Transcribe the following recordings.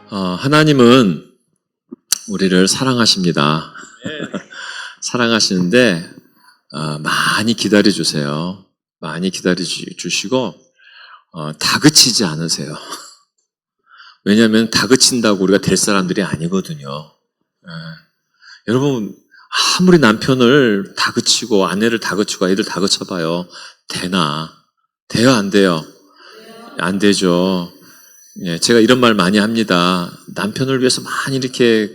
하나님은 우리를 사랑하십니다. 사랑하시는데 많이 기다려주세요. 많이 기다려주시고 다그치지 않으세요. 왜냐하면 다그친다고 우리가 될 사람들이 아니거든요. 여러분 아무리 남편을 다그치고 아내를 다그치고 아이들 다그쳐봐요. 되나? 돼요? 안 돼요? 안 되죠. 제가 이런 말 많이 합니다. 남편을 위해서 많이 이렇게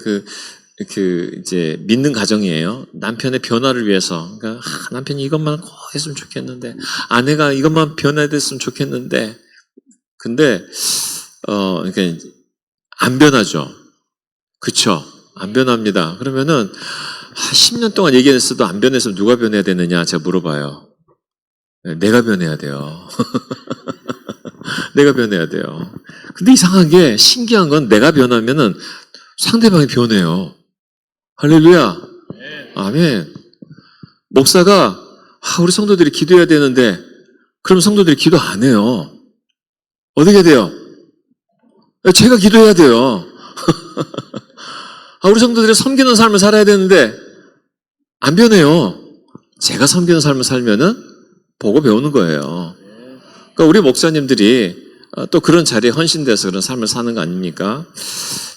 이제 믿는 가정이에요. 남편의 변화를 위해서. 그러니까 남편이 이것만 꼭 했으면 좋겠는데, 아내가 이것만 변화됐으면 좋겠는데, 근데 그러니까 안 변하죠. 그쵸? 안 변합니다. 그러면은 10년 동안 얘기했어도 안 변해서 누가 변해야 되느냐 제가 물어봐요. 내가 변해야 돼요. 내가 변해야 돼요. 근데 이상하게 신기한 건 내가 변하면은 상대방이 변해요. 할렐루야. 아멘. 목사가 우리 성도들이 기도해야 되는데 그럼 성도들이 기도 안 해요. 어떻게 돼요? 제가 기도해야 돼요. 우리 성도들이 섬기는 삶을 살아야 되는데 안 변해요. 제가 섬기는 삶을 살면은 보고 배우는 거예요. 그러니까 우리 목사님들이 또 그런 자리에 헌신돼서 그런 삶을 사는 거 아닙니까?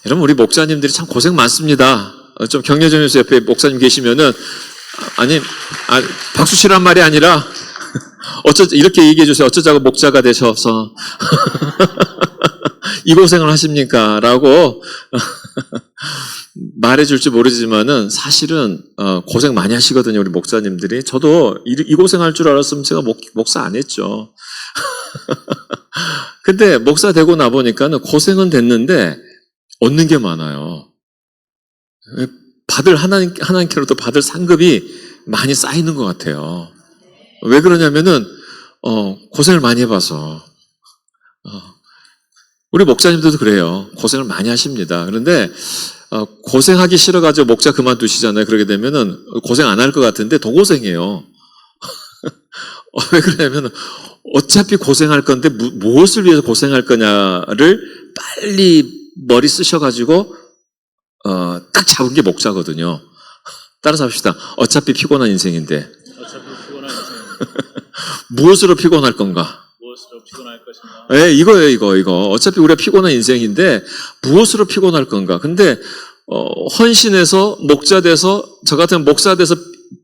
여러분 우리 목사님들이 참 고생 많습니다. 좀 격려 좀 해주세요. 옆에 목사님 계시면은 박수 치란 말이 아니라 이렇게 얘기해 주세요. 어쩌자고 목자가 되셔서 이 고생을 하십니까? 라고 말해줄지 모르지만은 사실은 고생 많이 하시거든요. 우리 목사님들이. 저도 이 고생할 줄 알았으면 제가 목사 안 했죠. 근데 목사 되고 나보니까는 고생은 됐는데 얻는 게 많아요. 하나님께로부터 받을 상급이 많이 쌓이는 것 같아요. 왜 그러냐면은 고생을 많이 해봐서. 우리 목사님들도 그래요. 고생을 많이 하십니다. 그런데 고생하기 싫어가지고 목자 그만두시잖아요. 그러게 되면은 고생 안 할 것 같은데 더 고생해요. 왜 그러냐면은 어차피 고생할 건데 무엇을 위해서 고생할 거냐를 빨리 머리 쓰셔가지고 딱 잡은 게 목자거든요. 따라서 합시다. 어차피 피곤한 인생인데. 무엇으로 피곤할 건가? 무엇으로 피곤할 것인가? 이거예요, 이거. 어차피 우리가 피곤한 인생인데 무엇으로 피곤할 건가? 근데 헌신해서 목자 돼서 저 같은 목사 돼서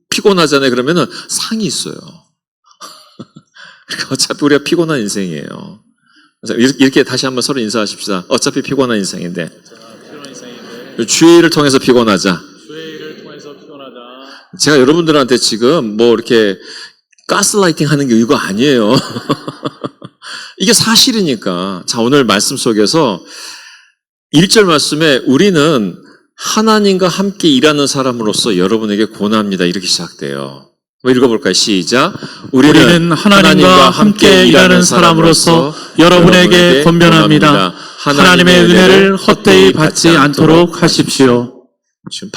피곤하잖아요. 그러면은 상이 있어요. 그러니까 어차피 우리가 피곤한 인생이에요. 이렇게 다시 한번 서로 인사하십시다. 어차피 피곤한 인생인데. 주의 일을 통해서 피곤하자. 제가 여러분들한테 지금 이렇게 가스라이팅 하는 게 이거 아니에요. 이게 사실이니까. 자, 오늘 말씀 속에서 1절 말씀에 우리는 하나님과 함께 일하는 사람으로서 여러분에게 권합니다. 이렇게 시작돼요. 읽어볼까요? 시작. 우리는 하나님과 함께 일하는 사람으로서 여러분에게 권면합니다. 하나님의 은혜를 헛되이 받지 않도록 하십시오. 지금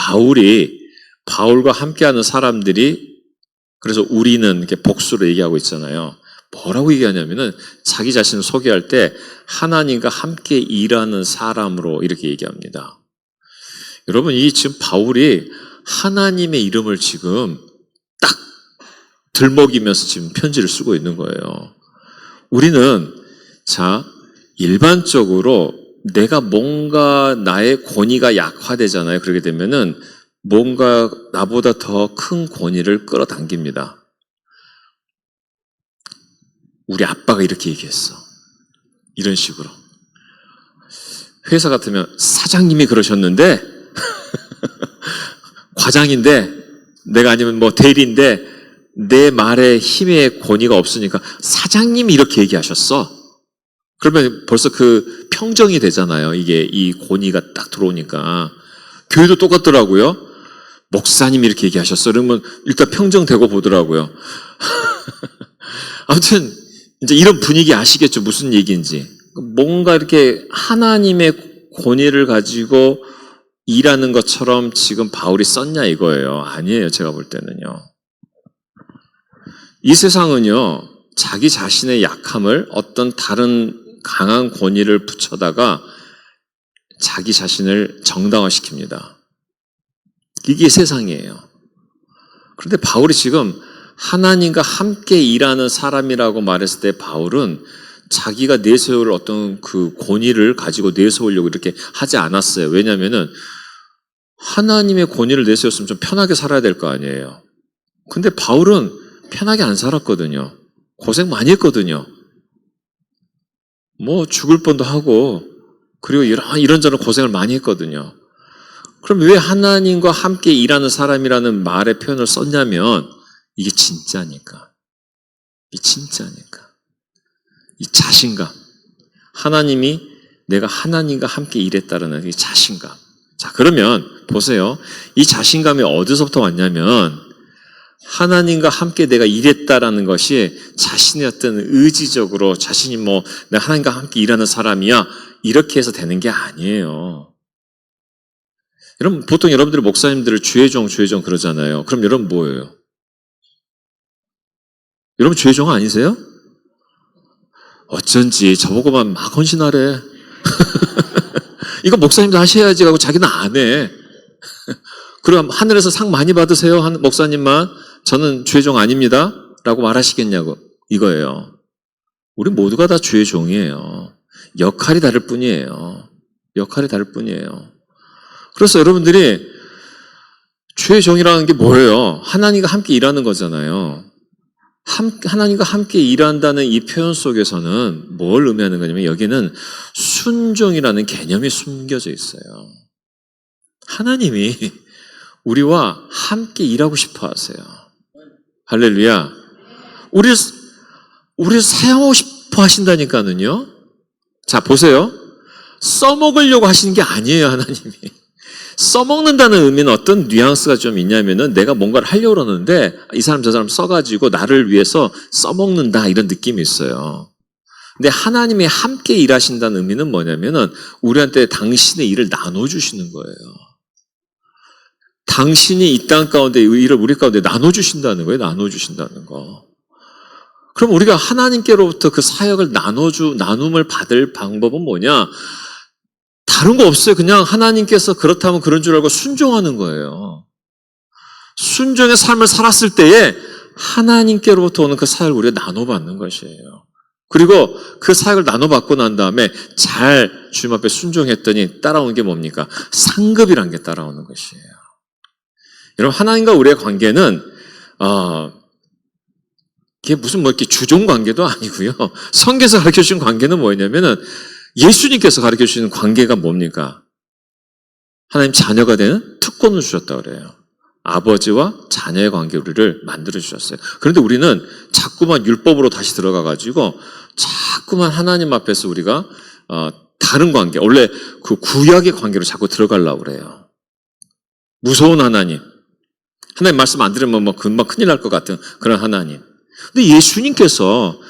바울과 함께하는 사람들이 그래서 우리는 이렇게 복수로 얘기하고 있잖아요. 뭐라고 얘기하냐면은 자기 자신을 소개할 때 하나님과 함께 일하는 사람으로 이렇게 얘기합니다. 여러분 이 지금 바울이 하나님의 이름을 지금 딱 들먹이면서 지금 편지를 쓰고 있는 거예요. 우리는 일반적으로 내가 뭔가 나의 권위가 약화되잖아요. 그렇게 되면은 뭔가 나보다 더 큰 권위를 끌어당깁니다. 우리 아빠가 이렇게 얘기했어. 이런 식으로. 회사 같으면 사장님이 그러셨는데 과장인데 내가 아니면 대리인데 내 말에 힘의 권위가 없으니까 사장님이 이렇게 얘기하셨어. 그러면 벌써 그 평정이 되잖아요. 이게 이 권위가 딱 들어오니까. 교회도 똑같더라고요. 목사님이 이렇게 얘기하셨어. 그러면 일단 평정되고 보더라고요. 아무튼 이제 이런 분위기 아시겠죠? 무슨 얘기인지. 뭔가 이렇게 하나님의 권위를 가지고 일하는 것처럼 지금 바울이 썼냐 이거예요. 아니에요. 제가 볼 때는요. 이 세상은요. 자기 자신의 약함을 어떤 다른 강한 권위를 붙여다가 자기 자신을 정당화시킵니다. 이게 세상이에요. 그런데 바울이 지금 하나님과 함께 일하는 사람이라고 말했을 때 바울은 자기가 내세울 어떤 그 권위를 가지고 내세우려고 이렇게 하지 않았어요. 왜냐하면은 하나님의 권위를 내세웠으면 좀 편하게 살아야 될 거 아니에요. 근데 바울은 편하게 안 살았거든요. 고생 많이 했거든요. 뭐 죽을 뻔도 하고 그리고 이런저런 고생을 많이 했거든요. 그럼 왜 하나님과 함께 일하는 사람이라는 말의 표현을 썼냐면 이게 진짜니까. 이 진짜니까. 이 자신감. 하나님이 내가 하나님과 함께 일했다는 이 자신감. 자, 그러면 보세요. 이 자신감이 어디서부터 왔냐면 하나님과 함께 내가 일했다라는 것이 자신의 어떤 의지적으로 자신이 뭐 내가 하나님과 함께 일하는 사람이야 이렇게 해서 되는 게 아니에요. 여러분 보통 여러분들이 목사님들을 주의 종 그러잖아요. 그럼 여러분 뭐예요? 여러분 주의 종 아니세요? 어쩐지 저보고만 막 헌신하래. 이거 목사님도 하셔야지 하고 자기는 안 해. 그럼 하늘에서 상 많이 받으세요 목사님만. 저는 주의 종 아닙니다 라고 말하시겠냐고 이거예요. 우리 모두가 다 주의 종이에요. 역할이 다를 뿐이에요. 역할이 다를 뿐이에요. 그래서 여러분들이 주의 종이라는 게 뭐예요? 하나님과 함께 일하는 거잖아요. 하나님과 함께 일한다는 이 표현 속에서는 뭘 의미하는 거냐면 여기는 순종이라는 개념이 숨겨져 있어요. 하나님이 우리와 함께 일하고 싶어 하세요. 할렐루야. 우리를 사용하고 싶어 하신다니까는요. 자, 보세요. 써먹으려고 하시는 게 아니에요, 하나님이. 써먹는다는 의미는 어떤 뉘앙스가 좀 있냐면은 내가 뭔가를 하려고 그러는데 이 사람 저 사람 써가지고 나를 위해서 써먹는다 이런 느낌이 있어요. 근데 하나님이 함께 일하신다는 의미는 뭐냐면은 우리한테 당신의 일을 나눠주시는 거예요. 당신이 이 땅 가운데 일을 우리 가운데 나눠주신다는 거예요. 나눠주신다는 거. 그럼 우리가 하나님께로부터 그 사역을 나눔을 받을 방법은 뭐냐? 다른 거 없어요. 그냥 하나님께서 그렇다면 그런 줄 알고 순종하는 거예요. 순종의 삶을 살았을 때에 하나님께로부터 오는 그 사역을 우리가 나눠받는 것이에요. 그리고 그 사역을 나눠받고 난 다음에 잘 주님 앞에 순종했더니 따라오는 게 뭡니까? 상급이란 게 따라오는 것이에요. 여러분 하나님과 우리의 관계는 이게 무슨 뭐 이렇게 주종 관계도 아니고요. 성경에서 가르쳐 주신 관계는 뭐냐면은 예수님께서 가르쳐 주시는 관계가 뭡니까? 하나님 자녀가 되는 특권을 주셨다고 그래요. 아버지와 자녀의 관계 우리를 만들어 주셨어요. 그런데 우리는 자꾸만 율법으로 다시 들어가가지고 자꾸만 하나님 앞에서 우리가 다른 관계, 원래 그 구약의 관계로 자꾸 들어가려고 그래요. 무서운 하나님. 하나님 말씀 안 들으면 뭐 금방 큰일 날 것 같은 그런 하나님. 근데 예수님께서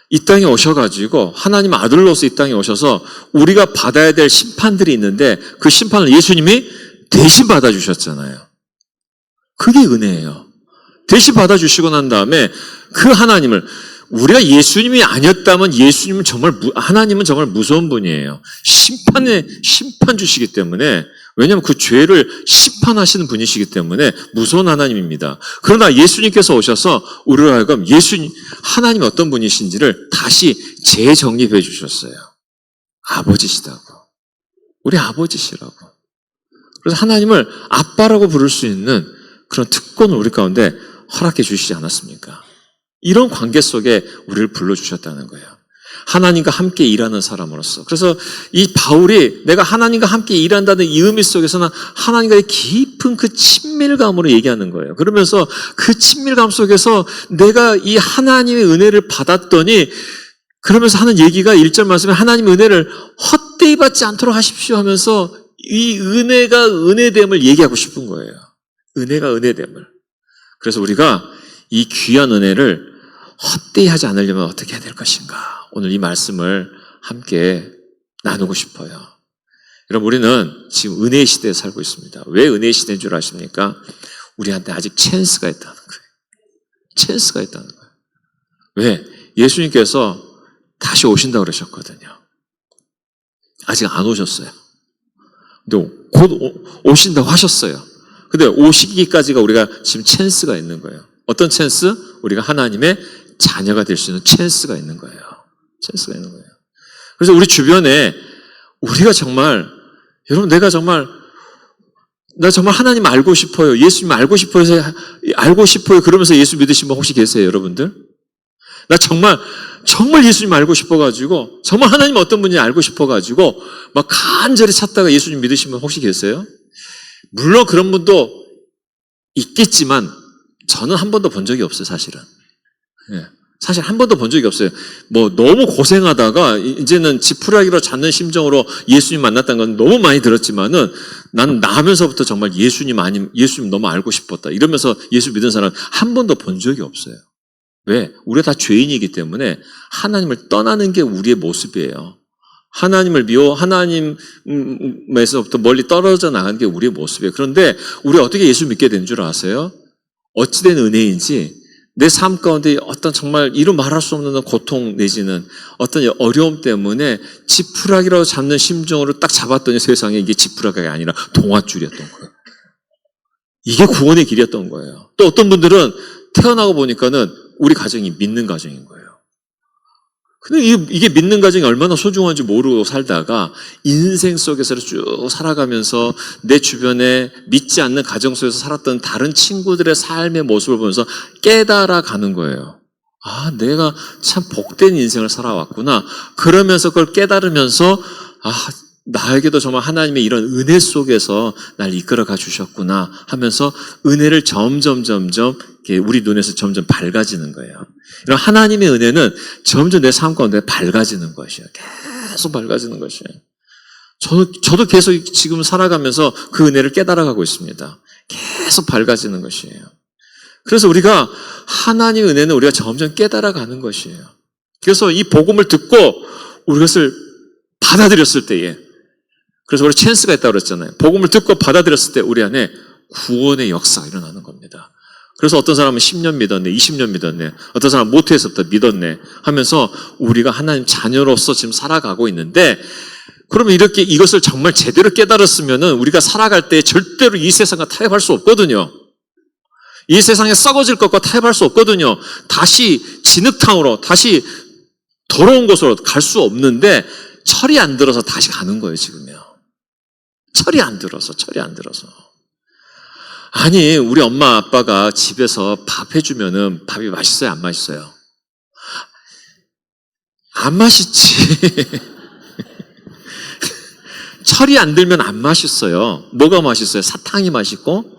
이 땅에 오셔가지고 하나님 아들로서 이 땅에 오셔서 우리가 받아야 될 심판들이 있는데 그 심판을 예수님이 대신 받아주셨잖아요. 그게 은혜예요. 대신 받아주시고 난 다음에 그 하나님을 우리가 예수님이 아니었다면 하나님은 정말 무서운 분이에요. 심판 주시기 때문에 왜냐하면 그 죄를 심판하시는 분이시기 때문에 무서운 하나님입니다. 그러나 예수님께서 오셔서 우리로 하여금 하나님이 어떤 분이신지를 다시 재정립해 주셨어요. 아버지시다고. 우리 아버지시라고. 그래서 하나님을 아빠라고 부를 수 있는 그런 특권을 우리 가운데 허락해 주시지 않았습니까? 이런 관계 속에 우리를 불러주셨다는 거예요. 하나님과 함께 일하는 사람으로서. 그래서 이 바울이 내가 하나님과 함께 일한다는 이 의미 속에서는 하나님과의 깊은 그 친밀감으로 얘기하는 거예요. 그러면서 그 친밀감 속에서 내가 이 하나님의 은혜를 받았더니 그러면서 하는 얘기가 1절 말씀에 하나님의 은혜를 헛되이 받지 않도록 하십시오 하면서 이 은혜가 은혜됨을 얘기하고 싶은 거예요. 은혜가 은혜됨을. 그래서 우리가 이 귀한 은혜를 헛되이 하지 않으려면 어떻게 해야 될 것인가? 오늘 이 말씀을 함께 나누고 싶어요. 여러분 우리는 지금 은혜의 시대에 살고 있습니다. 왜 은혜의 시대인 줄 아십니까? 우리한테 아직 찬스가 있다는 거예요. 찬스가 있다는 거예요. 왜? 예수님께서 다시 오신다고 그러셨거든요. 아직 안 오셨어요. 근데 곧 오신다고 하셨어요. 근데 오시기까지가 우리가 지금 찬스가 있는 거예요. 어떤 찬스? 우리가 하나님의 자녀가 될 수 있는 찬스가 있는 거예요. 찬스가 있는 거예요. 그래서 우리 주변에 우리가 정말, 여러분, 나 정말 하나님 알고 싶어요. 예수님 알고 싶어요. 그러면서 예수 믿으신 분 혹시 계세요, 여러분들? 나 정말 예수님 알고 싶어가지고, 정말 하나님 어떤 분인지 알고 싶어가지고, 막 간절히 찾다가 예수님 믿으신 분 혹시 계세요? 물론 그런 분도 있겠지만, 저는 한 번도 본 적이 없어요, 사실은. 예. 사실 한 번도 본 적이 없어요. 너무 고생하다가 이제는 지푸라기로 잡는 심정으로 예수님 만났다는 건 너무 많이 들었지만은 나는 나면서부터 정말 예수님 너무 알고 싶었다. 이러면서 예수 믿은 사람 한 번도 본 적이 없어요. 왜? 우리가 다 죄인이기 때문에 하나님을 떠나는 게 우리의 모습이에요. 하나님을 하나님에서부터 멀리 떨어져 나가는 게 우리의 모습이에요. 그런데 우리가 어떻게 예수 믿게 된 줄 아세요? 어찌된 은혜인지 내 삶 가운데 어떤 정말 이루 말할 수 없는 고통 내지는 어떤 어려움 때문에 지푸라기로 잡는 심정으로 딱 잡았더니 세상에 이게 지푸라기가 아니라 동아줄이었던 거예요. 이게 구원의 길이었던 거예요. 또 어떤 분들은 태어나고 보니까는 우리 가정이 믿는 가정인 거예요. 근데 이게 믿는 가정이 얼마나 소중한지 모르고 살다가 인생 속에서 쭉 살아가면서 내 주변에 믿지 않는 가정 속에서 살았던 다른 친구들의 삶의 모습을 보면서 깨달아가는 거예요. 아, 내가 참 복된 인생을 살아왔구나. 그러면서 그걸 깨달으면서 나에게도 정말 하나님의 이런 은혜 속에서 날 이끌어가 주셨구나 하면서 은혜를 점점 우리 눈에서 점점 밝아지는 거예요. 이런 하나님의 은혜는 점점 내 삶 가운데 밝아지는 것이에요. 계속 밝아지는 것이에요. 저도 계속 지금 살아가면서 그 은혜를 깨달아가고 있습니다. 계속 밝아지는 것이에요. 그래서 우리가 하나님의 은혜는 우리가 점점 깨달아가는 것이에요. 그래서 이 복음을 듣고 우리 것을 받아들였을 때에, 그래서 우리 찬스가 있다고 그랬잖아요. 복음을 듣고 받아들였을 때 우리 안에 구원의 역사가 일어나는 겁니다. 그래서 어떤 사람은 10년 믿었네, 20년 믿었네, 어떤 사람은 모태에서부터 믿었네 하면서 우리가 하나님 자녀로서 지금 살아가고 있는데, 그러면 이렇게 이것을 정말 제대로 깨달았으면은 우리가 살아갈 때 절대로 이 세상과 타협할 수 없거든요. 이 세상에 썩어질 것과 타협할 수 없거든요. 다시 진흙탕으로, 다시 더러운 곳으로 갈 수 없는데 철이 안 들어서 다시 가는 거예요, 지금요. 철이 안 들어서. 아니, 우리 엄마 아빠가 집에서 밥 해주면은 밥이 맛있어요, 안 맛있어요? 안 맛있지. 철이 안 들면 안 맛있어요. 뭐가 맛있어요? 사탕이 맛있고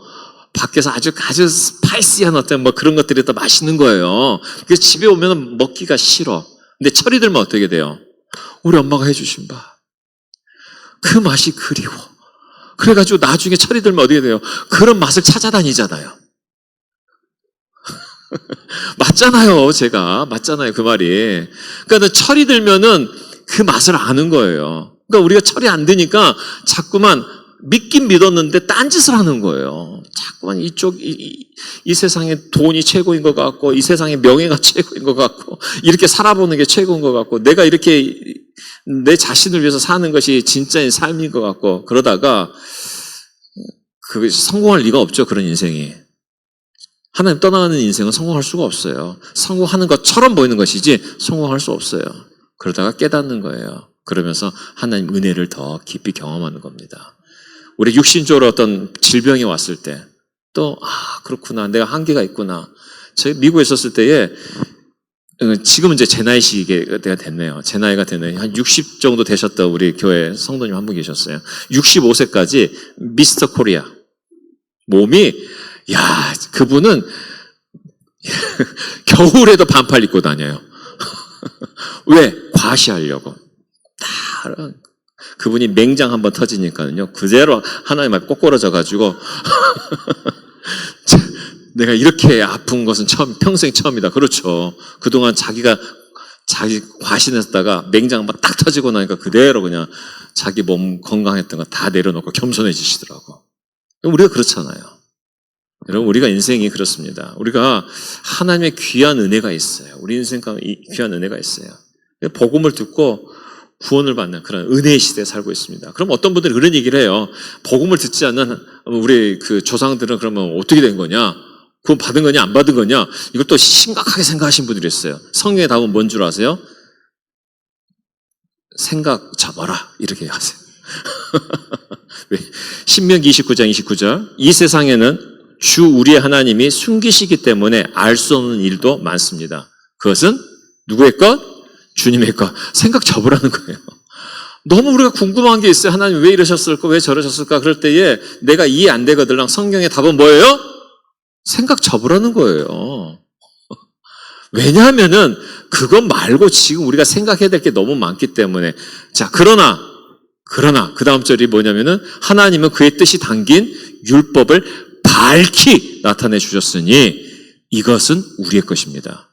밖에서 아주 스파이시한 어떤 그런 것들이 더 맛있는 거예요. 그래서 집에 오면 먹기가 싫어. 근데 철이 들면 어떻게 돼요? 우리 엄마가 해주신 밥. 그 맛이 그리워. 그래가지고 나중에 철이 들면 어떻게 돼요? 그런 맛을 찾아다니잖아요. 맞잖아요, 맞잖아요, 그 말이. 그러니까 철이 들면은 그 맛을 아는 거예요. 그러니까 우리가 철이 안 드니까 자꾸만 믿긴 믿었는데 딴짓을 하는 거예요. 자꾸만 이 세상에 돈이 최고인 것 같고, 이 세상에 명예가 최고인 것 같고, 이렇게 살아보는 게 최고인 것 같고, 내가 이렇게 내 자신을 위해서 사는 것이 진짜인 삶인 것 같고, 그러다가 성공할 리가 없죠, 그런 인생이. 하나님 떠나가는 인생은 성공할 수가 없어요. 성공하는 것처럼 보이는 것이지 성공할 수 없어요. 그러다가 깨닫는 거예요. 그러면서 하나님 은혜를 더 깊이 경험하는 겁니다. 우리 육신적으로 어떤 질병이 왔을 때 또 그렇구나, 내가 한계가 있구나. 저희 미국에 있었을 때에, 지금은 이제 제 나이가 됐네요. 제 나이가 되네. 한 60 정도 되셨던 우리 교회 성도님 한 분 계셨어요. 65세까지 미스터 코리아. 몸이, 그분은 겨울에도 반팔 입고 다녀요. 왜? 과시하려고. 그분이 맹장 한번 터지니까요, 그대로 하나님 앞에 꼬꾸라져가지고 내가 이렇게 아픈 것은 평생 처음이다. 그렇죠. 그동안 자기 과신했다가 맹장 한번 딱 터지고 나니까 그대로 그냥 자기 몸 건강했던 거 다 내려놓고 겸손해지시더라고. 우리가 그렇잖아요. 여러분, 우리가 인생이 그렇습니다. 우리가 하나님의 귀한 은혜가 있어요. 우리 인생 가운데 귀한 은혜가 있어요. 복음을 듣고 구원을 받는 그런 은혜의 시대에 살고 있습니다. 그럼 어떤 분들이 그런 얘기를 해요. 복음을 듣지 않는 우리 그 조상들은 그러면 어떻게 된 거냐? 구원 받은 거냐, 안 받은 거냐? 이걸 또 심각하게 생각하신 분들이 있어요. 성경의 답은 뭔 줄 아세요? 생각 접어라. 이렇게 하세요. 신명기 29장 29절. 이 세상에는 주 우리의 하나님이 숨기시기 때문에 알 수 없는 일도 많습니다. 그것은 누구의 것? 주님의 것. 생각 접으라는 거예요. 너무 우리가 궁금한 게 있어요. 하나님 왜 이러셨을까? 왜 저러셨을까? 그럴 때에 내가 이해 안 되거든. 성경의 답은 뭐예요? 생각 접으라는 거예요. 왜냐하면은 그것 말고 지금 우리가 생각해야 될 게 너무 많기 때문에. 자, 그러나 그 다음 절이 뭐냐면은 하나님은 그의 뜻이 담긴 율법을 밝히 나타내 주셨으니 이것은 우리의 것입니다.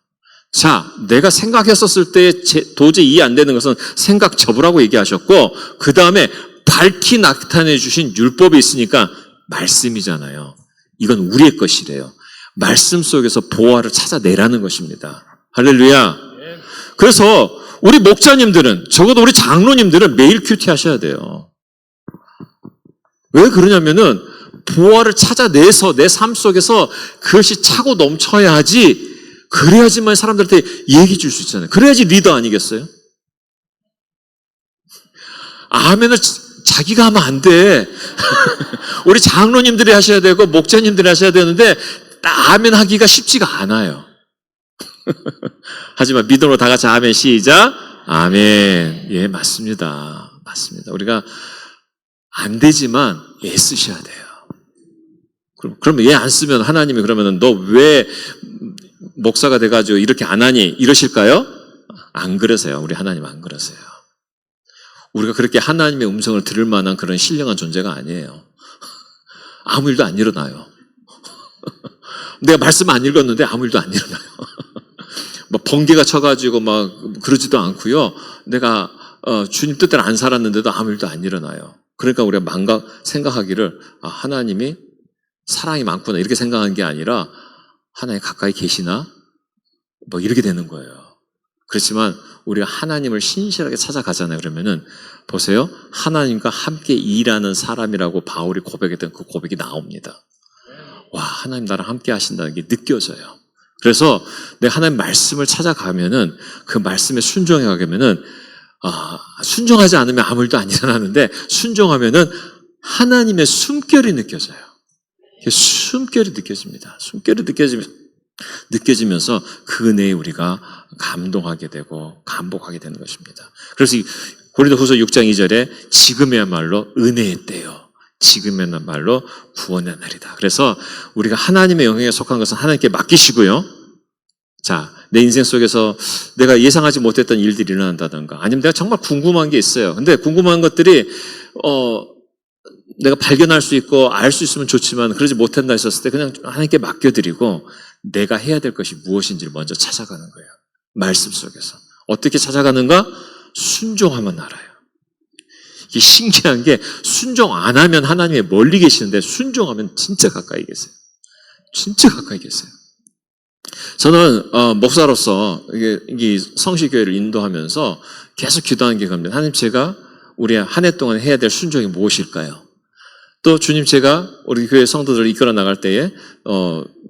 자, 내가 생각했었을 때 도저히 이해 안 되는 것은 생각 접으라고 얘기하셨고, 그 다음에 밝히 나타내 주신 율법이 있으니까 말씀이잖아요. 이건 우리의 것이래요. 말씀 속에서 보화를 찾아내라는 것입니다. 할렐루야. 그래서 우리 목자님들은, 적어도 우리 장로님들은 매일 큐티 하셔야 돼요. 왜 그러냐면은 보화를 찾아내서 내 삶 속에서 그것이 차고 넘쳐야 하지, 그래야지만 사람들한테 얘기 줄 수 있잖아요. 그래야지 리더 아니겠어요? 아멘을 자기가 하면 안 돼. 우리 장로님들이 하셔야 되고 목자님들이 하셔야 되는데 아멘 하기가 쉽지가 않아요. 하지만 믿음으로 다 같이 아멘 시작. 아멘. 예, 맞습니다. 맞습니다. 우리가 안 되지만 애쓰셔야 돼요. 그러면 얘 안 쓰면 하나님이 그러면은 너 왜 목사가 돼가지고 이렇게 안 하니? 이러실까요? 안 그러세요. 우리 하나님 안 그러세요. 우리가 그렇게 하나님의 음성을 들을 만한 그런 신령한 존재가 아니에요. 아무 일도 안 일어나요. 내가 말씀 안 읽었는데 아무 일도 안 일어나요. 막 번개가 쳐가지고 막 그러지도 않고요. 내가 주님 뜻대로 안 살았는데도 아무 일도 안 일어나요. 그러니까 우리가 생각하기를 하나님이 사랑이 많구나 이렇게 생각하는 게 아니라 하나님 가까이 계시나? 뭐 이렇게 되는 거예요. 그렇지만 우리가 하나님을 신실하게 찾아가잖아요. 그러면은 보세요. 하나님과 함께 일하는 사람이라고 바울이 고백했던 그 고백이 나옵니다. 와, 하나님 나랑 함께 하신다는 게 느껴져요. 그래서 내가 하나님 말씀을 찾아가면은 그 말씀에 순종해 가면은 순종하지 않으면 아무 일도 안 일어나는데 순종하면은 하나님의 숨결이 느껴져요. 숨결이 느껴집니다. 숨결이 느껴지면서 그 은혜에 우리가 감동하게 되고 감복하게 되는 것입니다. 그래서 고린도후서 6장 2절에 지금이야말로 은혜의 때요. 지금이야말로 구원의 날이다. 그래서 우리가 하나님의 영향에 속한 것은 하나님께 맡기시고요. 자, 내 인생 속에서 내가 예상하지 못했던 일들이 일어난다든가 아니면 내가 정말 궁금한 게 있어요. 근데 궁금한 것들이 내가 발견할 수 있고 알 수 있으면 좋지만 그러지 못한다 했었을 때 그냥 하나님께 맡겨드리고 내가 해야 될 것이 무엇인지를 먼저 찾아가는 거예요. 말씀 속에서. 어떻게 찾아가는가? 순종하면 알아요. 이게 신기한 게 순종 안 하면 하나님이 멀리 계시는데 순종하면 진짜 가까이 계세요. 진짜 가까이 계세요. 저는 목사로서 이 성시교회를 인도하면서 계속 기도하는 게 겁니다. 하나님 제가 우리 한 해 동안 해야 될 순종이 무엇일까요? 또 주님 제가 우리 교회 성도들을 이끌어 나갈 때에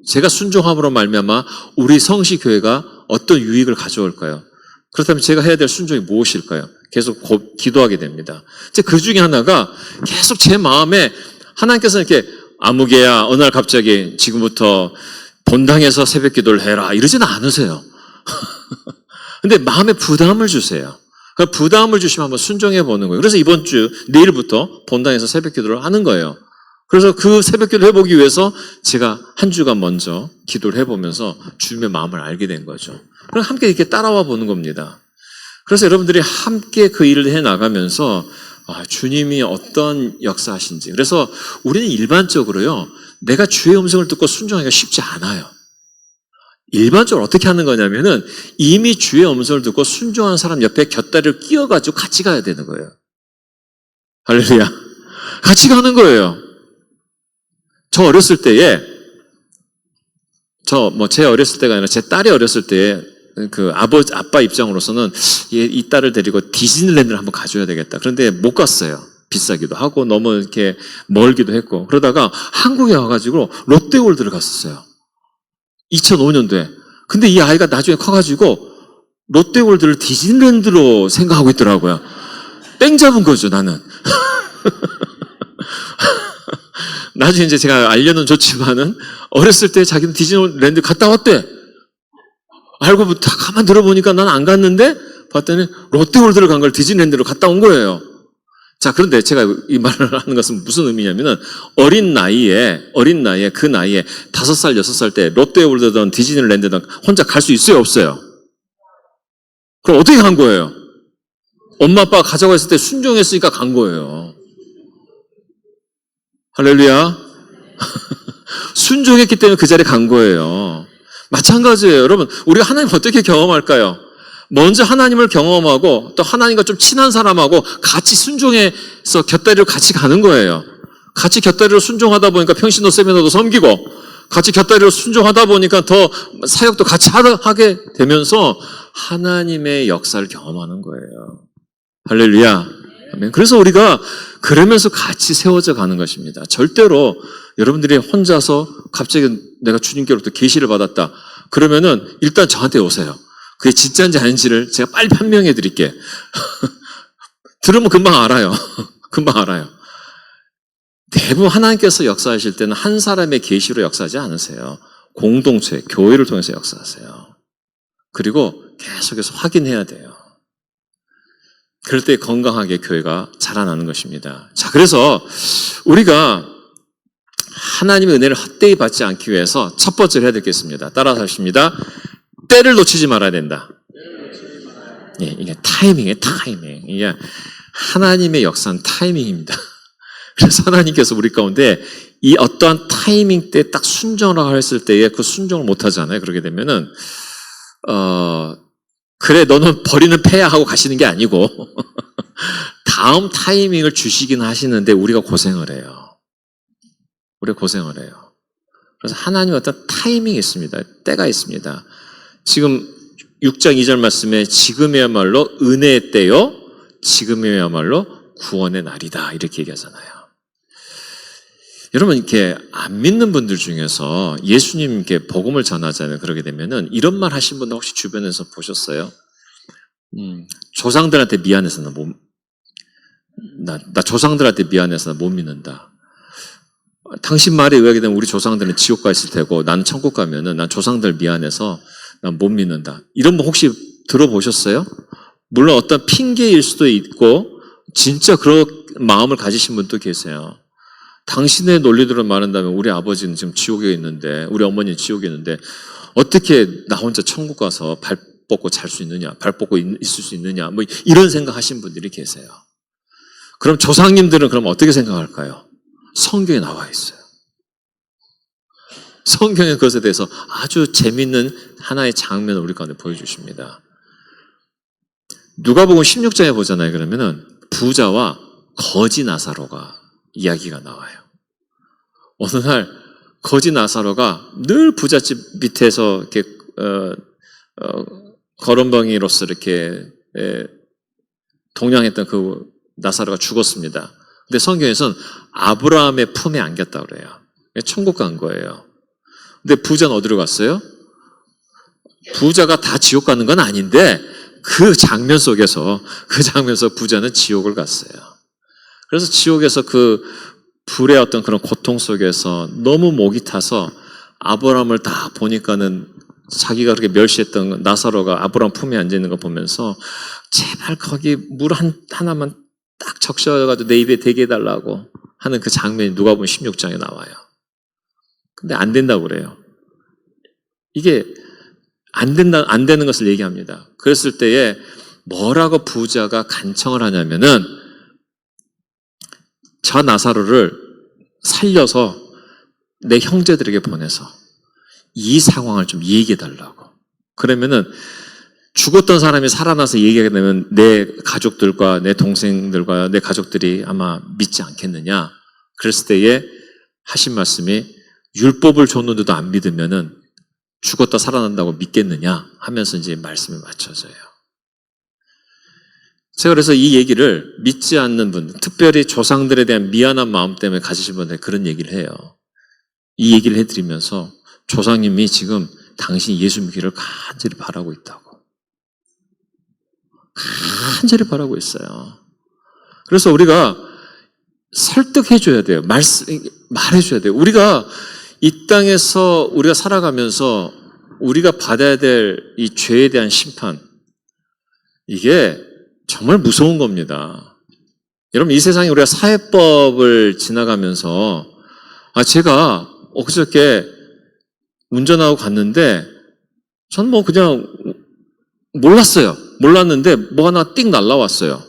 제가 순종함으로 말미암아 우리 성시교회가 어떤 유익을 가져올까요? 그렇다면 제가 해야 될 순종이 무엇일까요? 계속 기도하게 됩니다. 그 중에 하나가 계속 제 마음에 하나님께서 이렇게 아무개야 어느 날 갑자기 지금부터 본당에서 새벽 기도를 해라 이러지는 않으세요. 근데 마음에 부담을 주세요. 그 부담을 주시면 한번 순종해 보는 거예요. 그래서 이번 주 내일부터 본당에서 새벽 기도를 하는 거예요. 그래서 그 새벽 기도 해보기 위해서 제가 한 주간 먼저 기도를 해보면서 주님의 마음을 알게 된 거죠. 그럼 함께 이렇게 따라와 보는 겁니다. 그래서 여러분들이 함께 그 일을 해 나가면서 주님이 어떤 역사하신지. 그래서 우리는 일반적으로요, 내가 주의 음성을 듣고 순종하기가 쉽지 않아요. 일반적으로 어떻게 하는 거냐면은 이미 주의 음성을 듣고 순종한 사람 옆에 곁다리를 끼워가지고 같이 가야 되는 거예요. 할렐루야. 같이 가는 거예요. 저 어렸을 때에, 제 어렸을 때가 아니라 제 딸이 어렸을 때에 아빠 입장으로서는 이 딸을 데리고 디즈니랜드를 한번 가줘야 되겠다. 그런데 못 갔어요. 비싸기도 하고 너무 이렇게 멀기도 했고. 그러다가 한국에 와가지고 롯데월드를 갔었어요. 2005년도에. 근데 이 아이가 나중에 커가지고 롯데월드를 디즈니랜드로 생각하고 있더라고요. 땡 잡은 거죠, 나는. 나중에 이제 제가 알려는 줬지만은 어렸을 때 자기는 디즈니랜드 갔다 왔대. 알고 다 가만 들어보니까 난 안 갔는데 봤더니 롯데월드를 간 걸 디즈니랜드로 갔다 온 거예요. 자, 그런데 제가 이 말을 하는 것은 무슨 의미냐면은 어린 나이에 그 나이에 5살, 6살 때 롯데월드든 디즈니랜드든 혼자 갈 수 있어요, 없어요? 그럼 어떻게 간 거예요? 엄마 아빠가 가자고 했을 때 순종했으니까 간 거예요. 할렐루야. 순종했기 때문에 그 자리에 간 거예요. 마찬가지예요. 여러분, 우리가 하나님 어떻게 경험할까요? 먼저 하나님을 경험하고 또 하나님과 좀 친한 사람하고 같이 순종해서 곁다리로 같이 가는 거예요. 같이 곁다리로 순종하다 보니까 평신도 세미나도 섬기고 같이 곁다리로 순종하다 보니까 더 사역도 같이 하게 되면서 하나님의 역사를 경험하는 거예요. 할렐루야. 아멘. 그래서 우리가 그러면서 같이 세워져 가는 것입니다. 절대로 여러분들이 혼자서 갑자기 내가 주님께로부터 계시를 받았다. 그러면은 일단 저한테 오세요. 그게 진짜인지 아닌지를 제가 빨리 판명해 드릴게. 들으면 금방 알아요. 금방 알아요. 대부분 하나님께서 역사하실 때는 한 사람의 계시로 역사하지 않으세요. 공동체, 교회를 통해서 역사하세요. 그리고 계속해서 확인해야 돼요. 그럴 때 건강하게 교회가 자라나는 것입니다. 자, 그래서 우리가 하나님의 은혜를 헛되이 받지 않기 위해서 첫 번째로 해야 되겠습니다. 따라서 하십니다. 때를 놓치지 말아야 된다. 예, 이게 타이밍이에요, 타이밍. 이게 하나님의 역사는 타이밍입니다. 그래서 하나님께서 우리 가운데 이 어떠한 타이밍 때 딱 순종을 했을 때에 그 순종을 못 하잖아요. 그러게 되면은, 그래, 너는 버리는 패야 하고 가시는 게 아니고, 다음 타이밍을 주시긴 하시는데 우리가 고생을 해요. 우리가 고생을 해요. 그래서 하나님 어떤 타이밍이 있습니다. 때가 있습니다. 지금 6장 2절 말씀에 지금이야말로 은혜의 때요, 지금이야말로 구원의 날이다. 이렇게 얘기하잖아요. 여러분, 이렇게 안 믿는 분들 중에서 예수님께 복음을 전하잖아요. 그러게 되면은 이런 말 하신 분들 혹시 주변에서 보셨어요? 조상들한테 미안해서 나 조상들한테 미안해서 나 못 믿는다. 당신 말에 의하게 되면 우리 조상들은 지옥 가 있을 테고 나는 천국 가면은 난 조상들 미안해서 난 못 믿는다. 이런 분 혹시 들어보셨어요? 물론 어떤 핑계일 수도 있고 진짜 그런 마음을 가지신 분도 계세요. 당신의 논리대로 말한다면 우리 아버지는 지금 지옥에 있는데 우리 어머니는 지옥에 있는데 어떻게 나 혼자 천국 가서 발 뻗고 잘 수 있느냐, 발 뻗고 있을 수 있느냐, 뭐 이런 생각하신 분들이 계세요. 그럼 조상님들은 그럼 어떻게 생각할까요? 성경에 나와 있어요. 성경에 그것에 대해서 아주 재밌는 하나의 장면을 우리 가운데 보여주십니다. 누가복음 16장에 보잖아요. 그러면은 부자와 거지 나사로가 이야기가 나와요. 어느 날 거지 나사로가 늘 부잣집 밑에서 이렇게 거름덩이로서 이렇게 동냥했던 그 나사로가 죽었습니다. 근데 성경에서는 아브라함의 품에 안겼다고 그래요. 천국 간 거예요. 근데 부자는 어디로 갔어요? 부자가 다 지옥 가는 건 아닌데 그 장면 속에서 부자는 지옥을 갔어요. 그래서 지옥에서 그 불의 어떤 그런 고통 속에서 너무 목이 타서 아브라함을 다 보니까는 자기가 그렇게 멸시했던 나사로가 아브라함 품에 앉아있는 거 보면서 제발 거기 물 하나만 딱 적셔가지고 내 입에 대게 해달라고 하는 그 장면이 누가복음 16장에 나와요. 근데 안 된다고 그래요. 이게 안 되는 것을 얘기합니다. 그랬을 때에 뭐라고 부자가 간청을 하냐면은 저 나사로를 살려서 내 형제들에게 보내서 이 상황을 좀 얘기해 달라고. 그러면은 죽었던 사람이 살아나서 얘기하게 되면 내 가족들과 내 동생들과 내 가족들이 아마 믿지 않겠느냐. 그랬을 때에 하신 말씀이 율법을 줬는데도 안 믿으면은 죽었다 살아난다고 믿겠느냐 하면서 이제 말씀이 맞춰져요. 제가 그래서 이 얘기를 믿지 않는 분, 특별히 조상들에 대한 미안한 마음 때문에 가지신 분들 그런 얘기를 해요. 이 얘기를 해드리면서 조상님이 지금 당신 예수 믿기를 간절히 바라고 있다고. 간절히 바라고 있어요. 그래서 우리가 설득해줘야 돼요. 말해줘야 돼요. 우리가 이 땅에서 우리가 살아가면서 우리가 받아야 될 이 죄에 대한 심판, 이게 정말 무서운 겁니다. 여러분, 이 세상에 우리가 사회법을 지나가면서 제가 엊그저께 운전하고 갔는데 전 뭐 그냥 몰랐어요. 몰랐는데 뭐 하나 띵 날라왔어요.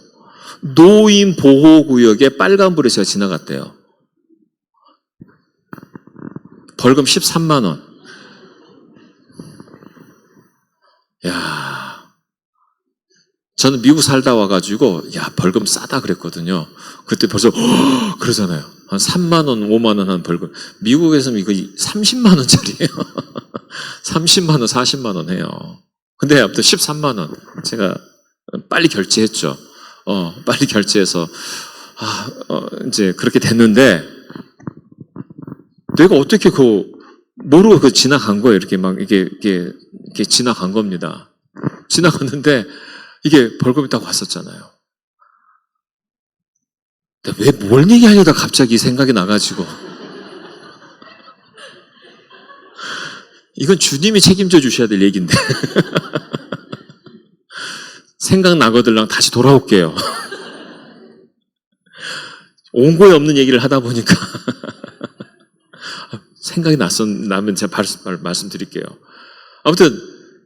노인 보호구역에 빨간불에 제가 지나갔대요. 벌금 13만 원. 야, 저는 미국 살다 와가지고 벌금 싸다 그랬거든요. 그때 벌써 그러잖아요. 한 3만 원, 5만 원 한 벌금. 미국에서는 이거 30만 원짜리예요. 30만 원, 40만 원 해요. 근데 아무튼 13만 원 제가 빨리 결제했죠. 빨리 결제해서 이제 그렇게 됐는데 내가 어떻게 모르고 지나간 거예요. 이렇게 막 이게 지나간 겁니다. 지나갔는데 이게 벌금이 딱 왔었잖아요. 왜 뭘 얘기하려다 갑자기 생각이 나가지고 이건 주님이 책임져 주셔야 될 얘기인데 생각나거들랑 다시 돌아올게요. 온고에 없는 얘기를 하다 보니까 생각이 나면 제가 말씀드릴게요. 아무튼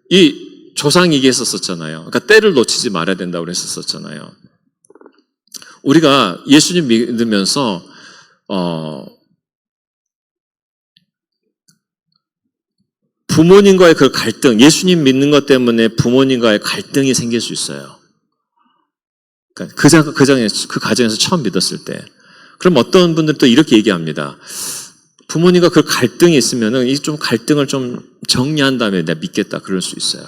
이 조상이 얘기했었잖아요. 그러니까 때를 놓치지 말아야 된다고 그랬었잖아요. 우리가 예수님 믿으면서 부모님과의 그 갈등, 예수님 믿는 것 때문에 부모님과의 갈등이 생길 수 있어요. 그러니까 그 가정에서 처음 믿었을 때. 그럼 어떤 분들은 또 이렇게 얘기합니다. 부모님과 그 갈등이 있으면은 이 좀 갈등을 좀 정리한 다음에 내가 믿겠다 그럴 수 있어요.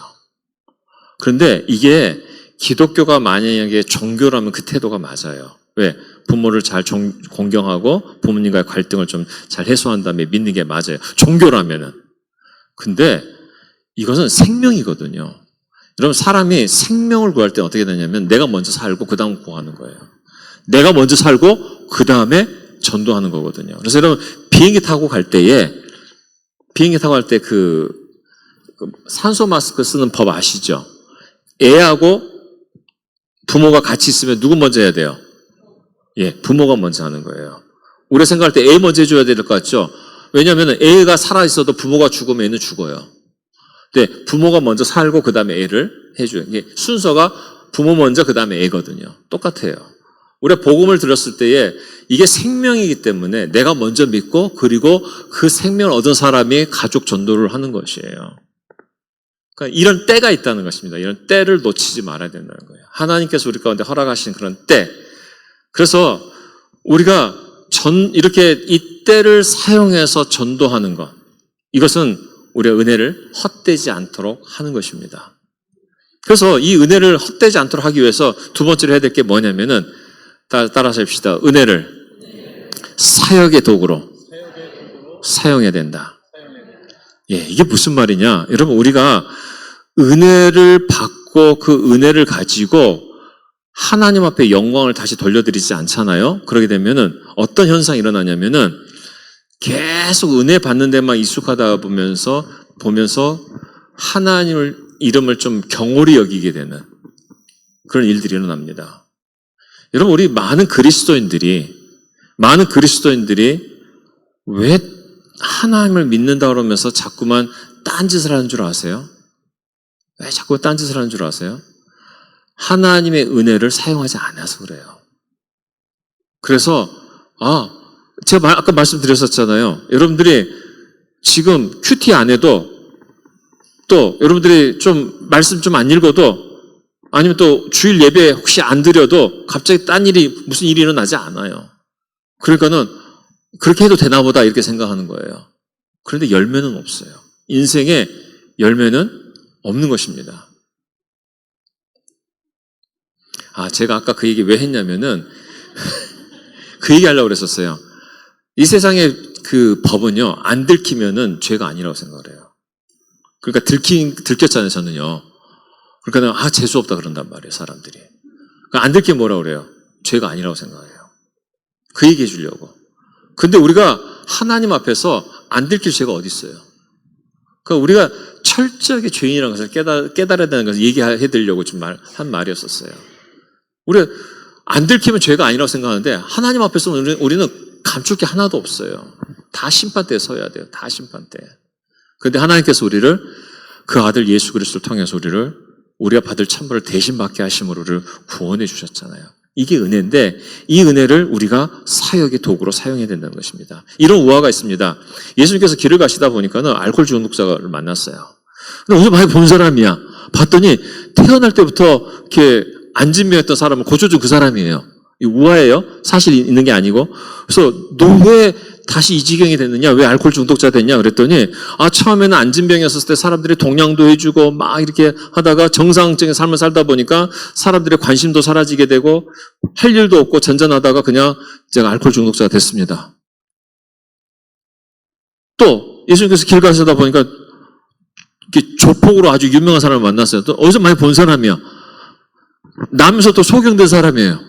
그런데 이게 기독교가 만약에 종교라면 그 태도가 맞아요. 왜? 부모를 잘 공경하고 부모님과의 갈등을 좀 잘 해소한 다음에 믿는 게 맞아요. 종교라면은. 근데 이것은 생명이거든요. 여러분, 사람이 생명을 구할 때 어떻게 되냐면 내가 먼저 살고 그 다음 구하는 거예요. 내가 먼저 살고 그 다음에 전도하는 거거든요. 그래서 여러분, 비행기 타고 갈 때 그 산소 마스크 쓰는 법 아시죠? 애하고 부모가 같이 있으면 누구 먼저 해야 돼요? 부모가 먼저 하는 거예요. 우리가 생각할 때 애 먼저 해줘야 될 것 같죠? 왜냐하면 애가 살아있어도 부모가 죽으면 애는 죽어요. 근데 부모가 먼저 살고 그 다음에 애를 해줘요. 이게 순서가 부모 먼저 그 다음에 애거든요. 똑같아요. 우리가 복음을 들었을 때에 이게 생명이기 때문에 내가 먼저 믿고 그리고 그 생명을 얻은 사람이 가족 전도를 하는 것이에요. 그러니까 이런 때가 있다는 것입니다. 이런 때를 놓치지 말아야 된다는 거예요. 하나님께서 우리 가운데 허락하신 그런 때. 그래서 우리가 이렇게 이 때를 사용해서 전도하는 것, 이것은 우리의 은혜를 헛되지 않도록 하는 것입니다. 그래서 이 은혜를 헛되지 않도록 하기 위해서 두 번째로 해야 될 게 뭐냐면은 따라서 합시다. 은혜를 사역의 도구로 사용해야 된다. 이게 무슨 말이냐? 여러분, 우리가 은혜를 받고 그 은혜를 가지고 하나님 앞에 영광을 다시 돌려드리지 않잖아요. 그러게 되면은 어떤 현상이 일어나냐면은 계속 은혜 받는 데만 익숙하다 보면서 하나님을 이름을 좀 경홀히 여기게 되는 그런 일들이 일어납니다. 여러분, 우리 많은 그리스도인들이 왜 하나님을 믿는다 그러면서 자꾸만 딴짓을 하는 줄 아세요? 왜 자꾸 딴짓을 하는 줄 아세요? 하나님의 은혜를 사용하지 않아서 그래요. 그래서 제가 아까 말씀드렸었잖아요. 여러분들이 지금 큐티 안 해도 또 여러분들이 좀 말씀 좀 안 읽어도 아니면 또 주일 예배 혹시 안 드려도 갑자기 무슨 일이 일어나지 않아요. 그러니까는 그렇게 해도 되나 보다 이렇게 생각하는 거예요. 그런데 열매는 없어요. 인생에 열매는 없는 것입니다. 제가 아까 그 얘기 왜 했냐면은 그 얘기 하려고 그랬었어요. 이 세상의 그 법은요, 안 들키면은 죄가 아니라고 생각을 해요. 그러니까 들켰잖아요, 저는요. 그러니까 재수 없다 그런단 말이에요, 사람들이. 그러니까 안 들키면 뭐라고 그래요? 죄가 아니라고 생각해요. 그 얘기 해주려고. 근데 우리가 하나님 앞에서 안 들킬 죄가 어디 있어요? 그러니까 우리가 철저하게 죄인이라는 것을 깨달아야 되는 것을 얘기해드리려고 좀 한 말이었었어요. 우리가 안 들키면 죄가 아니라고 생각하는데 하나님 앞에서 우리는 감출 게 하나도 없어요. 다 심판대에 서야 돼요. 다 심판대. 그런데 하나님께서 우리를 그 아들 예수 그리스도를 통해서 우리가 받을 천벌을 대신 받게 하심으로 우리를 구원해 주셨잖아요. 이게 은혜인데 이 은혜를 우리가 사역의 도구로 사용해야 된다는 것입니다. 이런 우화가 있습니다. 예수님께서 길을 가시다 보니까는 알코올 중독자를 만났어요. 근데 어디서 많이 본 사람이야. 봤더니 태어날 때부터 이렇게 안진병했던 사람을 고쳐준 그 사람이에요. 이 우화예요. 사실 있는 게 아니고. 그래서 너 왜 다시 이 지경이 됐느냐? 왜 알코올 중독자 됐냐? 그랬더니 처음에는 안진병이었을 때 사람들이 동냥도 해주고 막 이렇게 하다가 정상적인 삶을 살다 보니까 사람들의 관심도 사라지게 되고 할 일도 없고 전전하다가 그냥 제가 알코올 중독자가 됐습니다. 또 예수님께서 길 가시다 보니까 이렇게 조폭으로 아주 유명한 사람을 만났어요. 또 어디서 많이 본 사람이야. 남에서 또 소경된 사람이에요.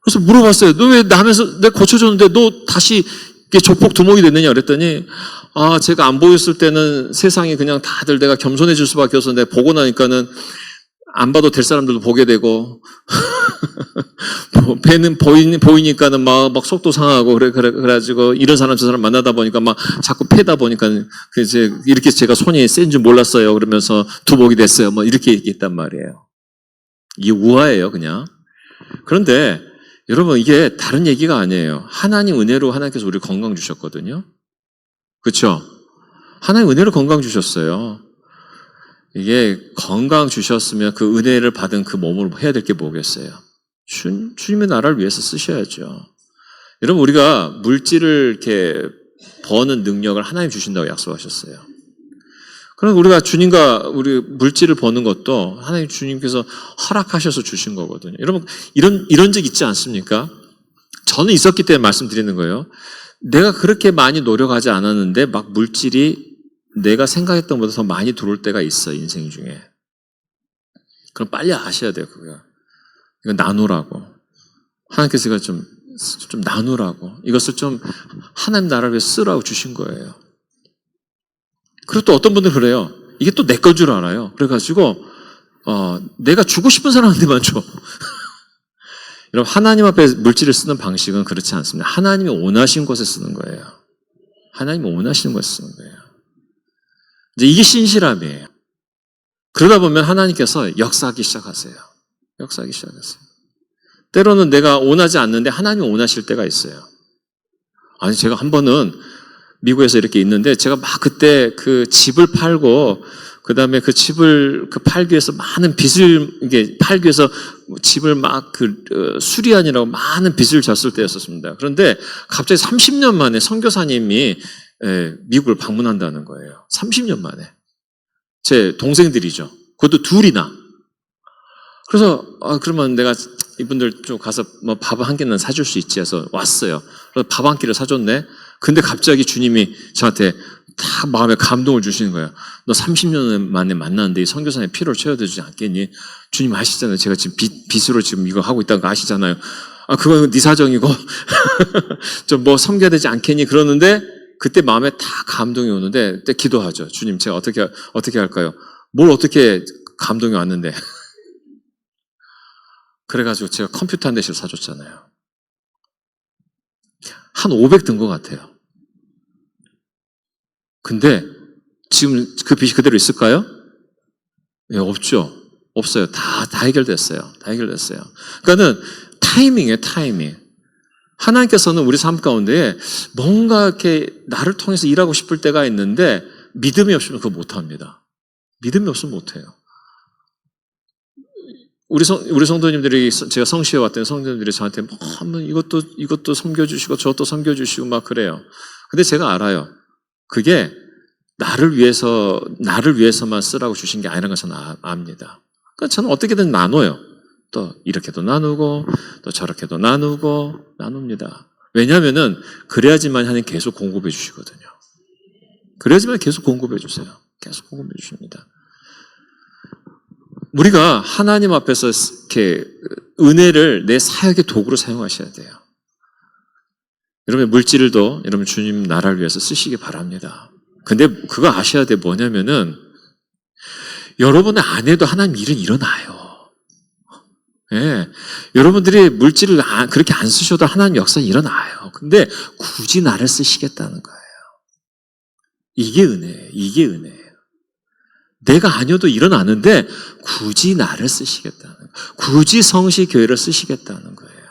그래서 물어봤어요. 너 왜 남에서 내가 고쳐줬는데 너 다시 조폭 두목이 됐느냐 그랬더니 제가 안 보였을 때는 세상이 그냥 다들 내가 겸손해질 수밖에 없었는데 보고 나니까는 안 봐도 될 사람들도 보게 되고 배는 보이니까는 막 속도 상하고 그래가지고 이런 사람 저 사람 만나다 보니까 막 자꾸 패다 보니까 이제 이렇게 제가 손이 센 줄 몰랐어요. 그러면서 두목이 됐어요. 뭐 이렇게 얘기했단 말이에요. 이게 우화예요, 그냥. 그런데 여러분 이게 다른 얘기가 아니에요. 하나님 은혜로 하나님께서 우리 건강 주셨거든요. 그렇죠? 하나님 은혜로 건강 주셨어요. 이게 건강 주셨으면 그 은혜를 받은 그 몸으로 해야 될 게 뭐겠어요? 주님의 나라를 위해서 쓰셔야죠. 여러분 우리가 물질을 이렇게 버는 능력을 하나님 주신다고 약속하셨어요. 그럼 우리가 주님과 우리 물질을 버는 것도 하나님 주님께서 허락하셔서 주신 거거든요. 여러분 이런 적 있지 않습니까? 저는 있었기 때문에 말씀드리는 거예요. 내가 그렇게 많이 노력하지 않았는데 막 물질이 내가 생각했던 것보다 더 많이 들어올 때가 있어, 인생 중에. 그럼 빨리 아셔야 돼요, 그거. 이거 나누라고. 하나님께서 이거 좀 나누라고. 이것을 좀 하나님 나라를 위해 쓰라고 주신 거예요. 그리고 또 어떤 분들은 그래요. 이게 또 내 건 줄 알아요. 그래가지고, 내가 주고 싶은 사람한테만 줘. 여러분, 하나님 앞에 물질을 쓰는 방식은 그렇지 않습니다. 하나님이 원하신 곳에 쓰는 거예요. 하나님이 원하시는 곳에 쓰는 거예요. 이제 이게 신실함이에요. 그러다 보면 하나님께서 역사하기 시작하세요. 역사하기 시작하세요. 때로는 내가 원하지 않는데 하나님이 원하실 때가 있어요. 아니, 제가 한 번은 미국에서 이렇게 있는데 제가 막 그때 그 집을 팔고 그 다음에 그 집을 팔기 위해서 많은 빚을 이게 팔기 위해서 집을 막 수리하느라고 많은 빚을 졌을 때였었습니다. 그런데 갑자기 30년 만에 선교사님이 미국을 방문한다는 거예요. 30년 만에. 제 동생들이죠. 그것도 둘이나. 그래서 그러면 내가 이분들 좀 가서 뭐 밥 한 끼는 사줄 수 있지 해서 왔어요. 그래서 밥 한 끼를 사줬네. 근데 갑자기 주님이 저한테 다 마음에 감동을 주시는 거예요. 너 30년 만에 만났는데 이 선교사의 피로를 채워주지 않겠니? 주님 아시잖아요. 제가 지금 빚으로 지금 이거 하고 있다는 거 아시잖아요. 그건 네 사정이고 좀 뭐 섬겨야 되지 않겠니? 그러는데 그때 마음에 다 감동이 오는데 그때 기도하죠. 주님 제가 어떻게 할까요? 뭘 어떻게 감동이 왔는데 그래가지고 제가 컴퓨터 한 대씩 사줬잖아요. 한 500 든 것 같아요. 근데 지금 그 빚이 그대로 있을까요? 네, 없죠. 없어요. 다 해결됐어요. 다 해결됐어요. 그러니까는 타이밍이에요, 타이밍. 하나님께서는 우리 삶 가운데 뭔가 이렇게 나를 통해서 일하고 싶을 때가 있는데 믿음이 없으면 그거 못합니다. 믿음이 없으면 못해요. 우리 성도님들이, 제가 성시에 왔던 성도님들이 저한테 뭐 한번 이것도 섬겨주시고 저것도 섬겨주시고 막 그래요. 근데 제가 알아요. 그게 나를 위해서만 쓰라고 주신 게 아니라는 것을 압니다. 그러니까 저는 어떻게든 나눠요. 또 이렇게도 나누고 또 저렇게도 나눕니다. 왜냐하면은 그래야지만 하나님 계속 공급해 주시거든요. 그래야지만 계속 공급해 주세요. 계속 공급해 주십니다. 우리가 하나님 앞에서 이렇게 은혜를 내 사역의 도구로 사용하셔야 돼요. 여러분 물질도 여러분 주님 나라를 위해서 쓰시기 바랍니다. 근데 그거 아셔야 돼. 뭐냐면은 여러분의 안에도 하나님 일은 일어나요. 예, 여러분들이 물질을 그렇게 안 쓰셔도 하나님 역사 일어나요. 근데 굳이 나를 쓰시겠다는 거예요. 이게 은혜예요. 이게 은혜예요. 내가 아니어도 일어나는데 굳이 나를 쓰시겠다는 거예요. 굳이 성시교회를 쓰시겠다는 거예요.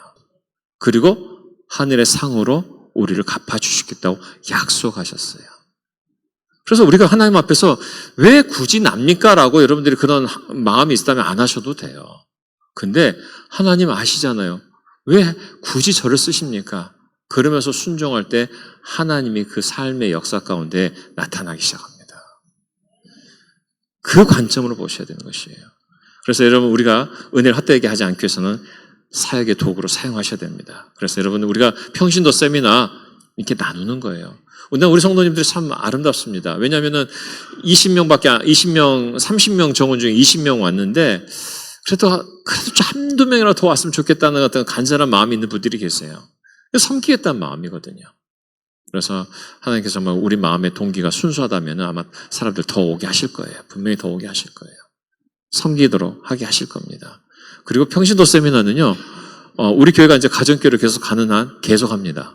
그리고 하늘의 상으로 우리를 갚아주시겠다고 약속하셨어요. 그래서 우리가 하나님 앞에서 왜 굳이 납니까? 라고 여러분들이 그런 마음이 있다면 안 하셔도 돼요. 근데 하나님 아시잖아요. 왜 굳이 저를 쓰십니까? 그러면서 순종할 때 하나님이 그 삶의 역사 가운데 나타나기 시작합니다. 그 관점으로 보셔야 되는 것이에요. 그래서 여러분 우리가 은혜를 헛되게 하지 않기 위해서는 사역의 도구로 사용하셔야 됩니다. 그래서 여러분 우리가 평신도 세미나 이렇게 나누는 거예요. 우리 성도님들이 참 아름답습니다. 왜냐하면은 30명 정원 중에 20명 왔는데 그래도 좀 한두 명이라도 더 왔으면 좋겠다는 어떤 간절한 마음이 있는 분들이 계세요. 섬기겠다는 마음이거든요. 그래서 하나님께서 정말 우리 마음의 동기가 순수하다면 아마 사람들 더 오게 하실 거예요. 분명히 더 오게 하실 거예요. 섬기도록 하게 하실 겁니다. 그리고 평신도 세미나는요, 우리 교회가 이제 가정교회를 계속 가는 한 계속 합니다.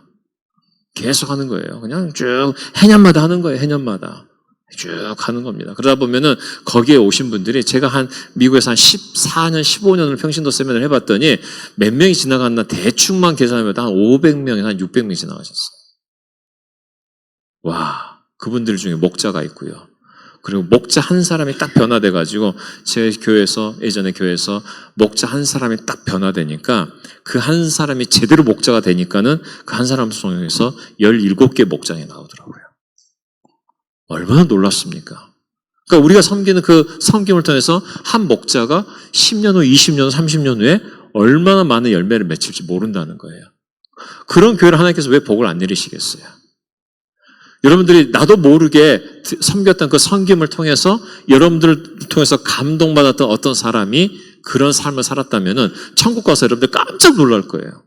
계속 하는 거예요. 그냥 쭉 해년마다 하는 거예요. 해년마다. 쭉 하는 겁니다. 그러다 보면은 거기에 오신 분들이 제가 미국에서 한 14년, 15년을 평신도 세미나를 해봤더니 몇 명이 지나갔나 대충만 계산하면 한 500명에서 한 600명이 지나가셨어요. 와, 그분들 중에 목자가 있고요. 그리고 목자 한 사람이 딱 변화돼가지고 제 교회에서 예전에 교회에서 목자 한 사람이 딱 변화되니까 그 한 사람이 제대로 목자가 되니까는 그 한 사람 중에서 17개 목장이 나오더라고요. 얼마나 놀랍습니까? 그러니까 우리가 섬기는 그 섬김을 통해서 한 목자가 10년 후, 20년 후, 30년 후에 얼마나 많은 열매를 맺힐지 모른다는 거예요. 그런 교회를 하나님께서 왜 복을 안 내리시겠어요? 여러분들이 나도 모르게 섬겼던 그 섬김을 통해서 여러분들을 통해서 감동받았던 어떤 사람이 그런 삶을 살았다면은 천국 가서 여러분들 깜짝 놀랄 거예요.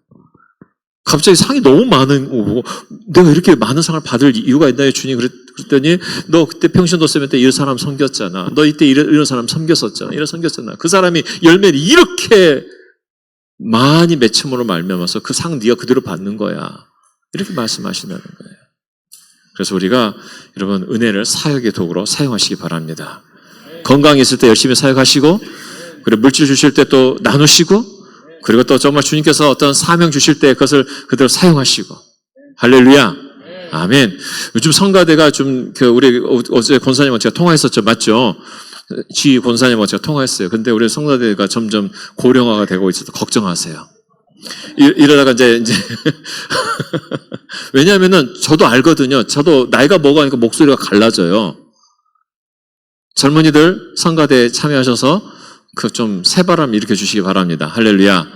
갑자기 상이 너무 많은 거고 내가 이렇게 많은 상을 받을 이유가 있나요, 주님? 그랬더니 너 그때 평신도 세미나 때 이런 사람 섬겼잖아. 너 이때 이런 사람 섬겼었잖아. 이런 섬겼잖아. 그 사람이 열매를 이렇게 많이 맺힘으로 말미암아서 그 상 네가 그대로 받는 거야. 이렇게 말씀하신다는 거예요. 그래서 우리가 여러분 은혜를 사역의 도구로 사용하시기 바랍니다. 건강이 있을 때 열심히 사역하시고 그리고 물질 주실 때 또 나누시고 그리고 또 정말 주님께서 어떤 사명 주실 때 그것을 그대로 사용하시고 할렐루야 아멘. 요즘 성가대가 좀 우리 어제 권사님하고 제가 통화했었죠. 맞죠? 지 권사님하고 제가 통화했어요. 근데 우리 성가대가 점점 고령화가 되고 있어서 걱정하세요. 이러다가 이제 왜냐하면은 저도 알거든요. 저도 나이가 먹으니까 목소리가 갈라져요. 젊은이들 성가대에 참여하셔서 그 좀 새바람 일으켜 주시기 바랍니다. 할렐루야.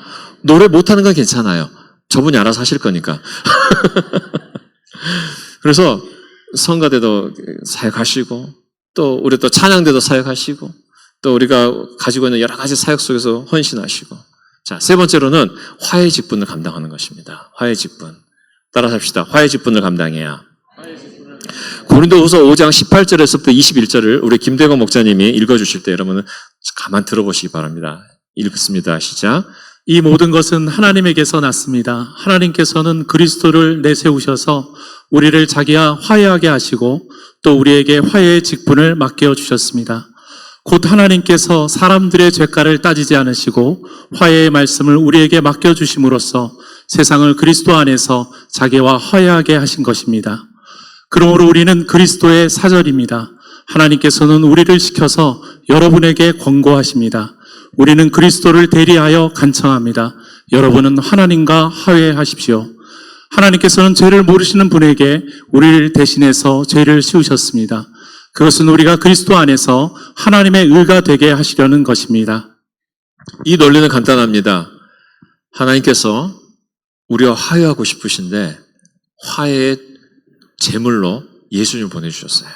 노래 못하는 건 괜찮아요. 저분이 알아서 하실 거니까. 그래서 성가대도 사역하시고 또 우리 또 찬양대도 사역하시고 또 우리가 가지고 있는 여러 가지 사역 속에서 헌신하시고 자, 세 번째로는 화해 직분을 감당하는 것입니다. 화해 직분. 따라서 합시다. 화해 직분을 감당해야. 고린도후서 5장 18절에서부터 21절을 우리 김대건 목사님이 읽어주실 때 여러분은 가만 들어보시기 바랍니다. 읽습니다. 시작. 이 모든 것은 하나님에게서 났습니다. 하나님께서는 그리스도를 내세우셔서 우리를 자기와 화해하게 하시고 또 우리에게 화해의 직분을 맡겨 주셨습니다. 곧 하나님께서 사람들의 죄가를 따지지 않으시고 화해의 말씀을 우리에게 맡겨주심으로써 세상을 그리스도 안에서 자기와 화해하게 하신 것입니다. 그러므로 우리는 그리스도의 사절입니다. 하나님께서는 우리를 시켜서 여러분에게 권고하십니다. 우리는 그리스도를 대리하여 간청합니다. 여러분은 하나님과 화해하십시오. 하나님께서는 죄를 모르시는 분에게 우리를 대신해서 죄를 씌우셨습니다. 그것은 우리가 그리스도 안에서 하나님의 의가 되게 하시려는 것입니다. 이 논리는 간단합니다. 하나님께서 우리와 화해하고 싶으신데 화해의 제물로 예수님을 보내주셨어요.